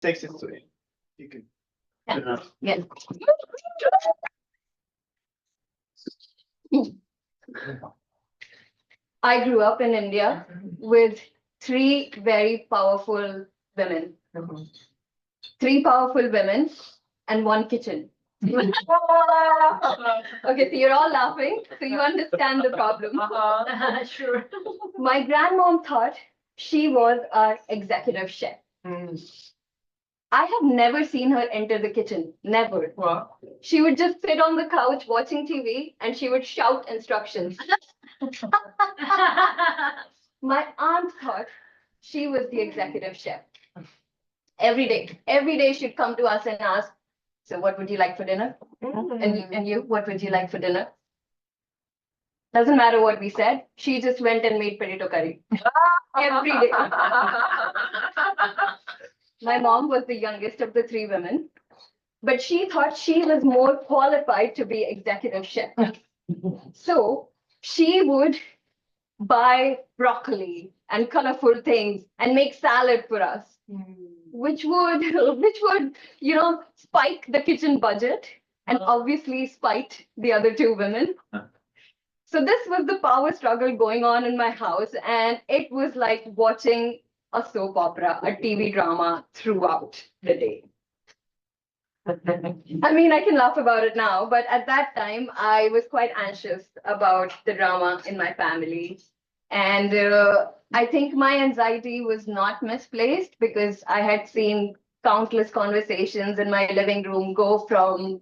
takes it away. You can. Yeah. I grew up in India with three very powerful women. Three powerful women and one kitchen. Okay, so you're all laughing, so you understand the problem. Sure. My grandmom thought she was our executive chef. I have never seen her enter the kitchen. Never. Wow. She would just sit on the couch watching TV and she would shout instructions. My aunt thought she was the executive chef. Every day she'd come to us and ask, so what would you like for dinner? And you, what would you like for dinner? Doesn't matter what we said. She just went and made potato curry. Every day. My mom was the youngest of the three women, but she thought she was more qualified to be executive chef. So she would buy broccoli and colorful things and make salad for us, which would, spike the kitchen budget and obviously spite the other two women. So this was the power struggle going on in my house, and it was like watching a soap opera, a TV drama throughout the day. I mean, I can laugh about it now, but at that time, I was quite anxious about the drama in my family. And I think my anxiety was not misplaced because I had seen countless conversations in my living room go from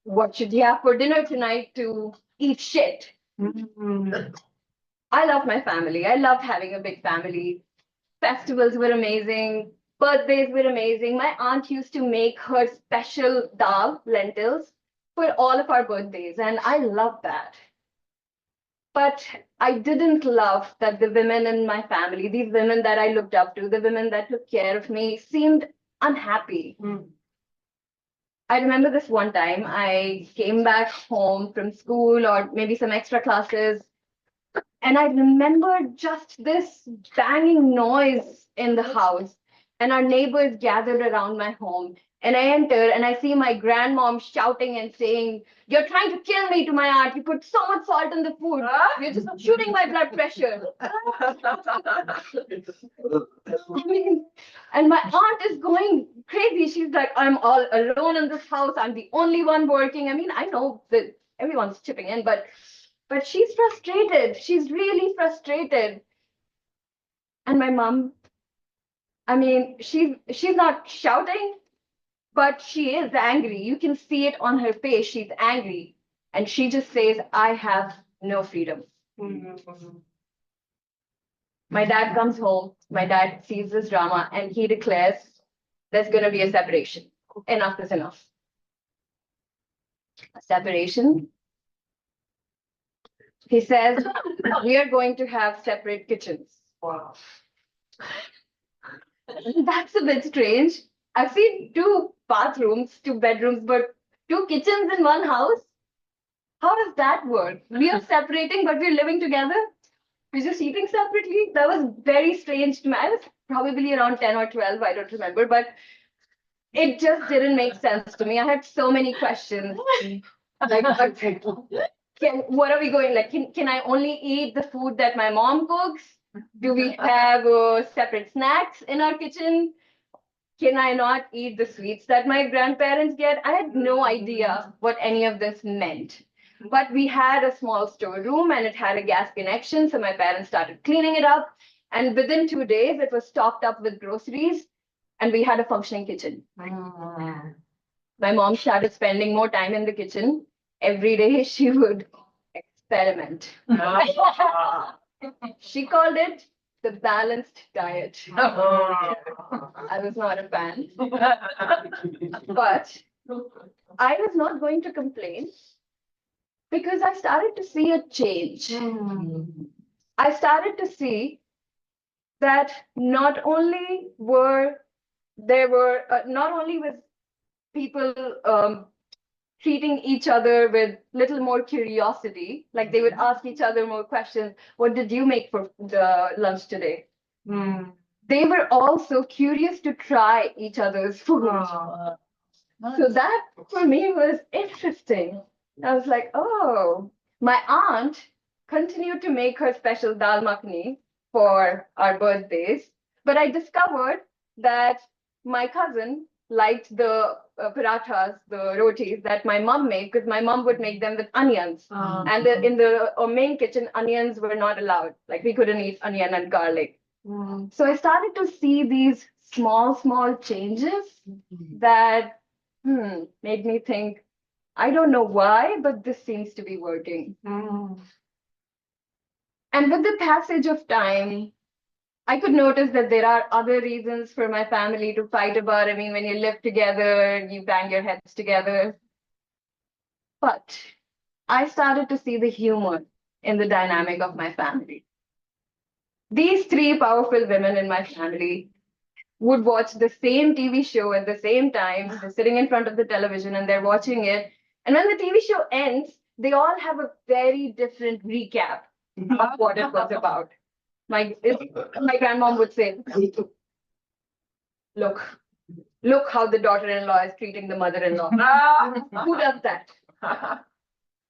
what should you have for dinner tonight to eat shit. I love my family. I loved having a big family. Festivals were amazing. Birthdays were amazing. My aunt used to make her special dal, lentils, for all of our birthdays, and I loved that. But I didn't love that the women in my family, these women that I looked up to, the women that took care of me, seemed unhappy. I remember this one time I came back home from school or maybe some extra classes, and I remember just this banging noise in the house, and our neighbors gathered around my home. And I enter and I see my grandmom shouting and saying, "You're trying to kill me," to my aunt. "You put so much salt in the food. You're just shooting my blood pressure." I mean, and my aunt is going crazy. She's like, "I'm all alone in this house. I'm the only one working." I mean, I know that everyone's chipping in, but she's frustrated. She's really frustrated. And my mom, I mean, she's not shouting, but she is angry. You can see it on her face. She's angry. And she just says, "I have no freedom." My dad comes home. My dad sees this drama and he declares there's going to be a separation. Enough is enough. A separation? He says, "We are going to have separate kitchens." Wow. That's a bit strange. I've seen 2 bathrooms, 2 bedrooms, but 2 kitchens in one house? How does that work? We are separating, but we're living together? We're just eating separately? That was very strange to me. I was probably around 10 or 12, I don't remember, but it just didn't make sense to me. I had so many questions. Like, what are we going, like, can I only eat the food that my mom cooks? Do we have separate snacks in our kitchen? Can I not eat the sweets that my grandparents get? I had no idea what any of this meant. But we had a small storeroom and it had a gas connection. So my parents started cleaning it up. And within 2 days, it was stocked up with groceries and we had a functioning kitchen. My mom started spending more time in the kitchen. Every day she would experiment. She called it the balanced diet. I was not a fan. But I was not going to complain because I started to see a change. I started to see that not only was people treating each other with little more curiosity, like they would ask each other more questions. "What did you make for the lunch today?" they were also curious to try each other's food. So that for me was interesting. I was like, oh, my aunt continued to make her special dal makhani for our birthdays, but I discovered that my cousin liked the parathas, the rotis that my mom made, because my mom would make them with onions. And in the main kitchen, onions were not allowed. Like we couldn't eat onion and garlic. So I started to see these small changes that made me think, I don't know why, but this seems to be working. And with the passage of time, I could notice that there are other reasons for my family to fight about. I mean, when you live together, you bang your heads together. But I started to see the humor in the dynamic of my family. These three powerful women in my family would watch the same TV show at the same time. They're sitting in front of the television and they're watching it. And when the TV show ends, they all have a very different recap of what it was about. My grandmom would say, look how the daughter-in-law is treating the mother-in-law. Who does that?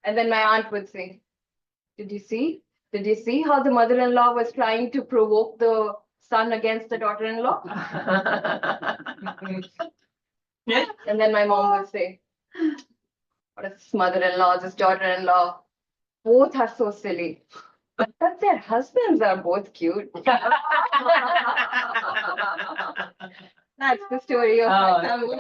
And then my aunt would say, did you see? Did you see how the mother-in-law was trying to provoke the son against the daughter-in-law? And then my mom would say, what is this mother-in-law, this daughter-in-law? Both are so silly. But their husbands are both cute. That's the story of my family.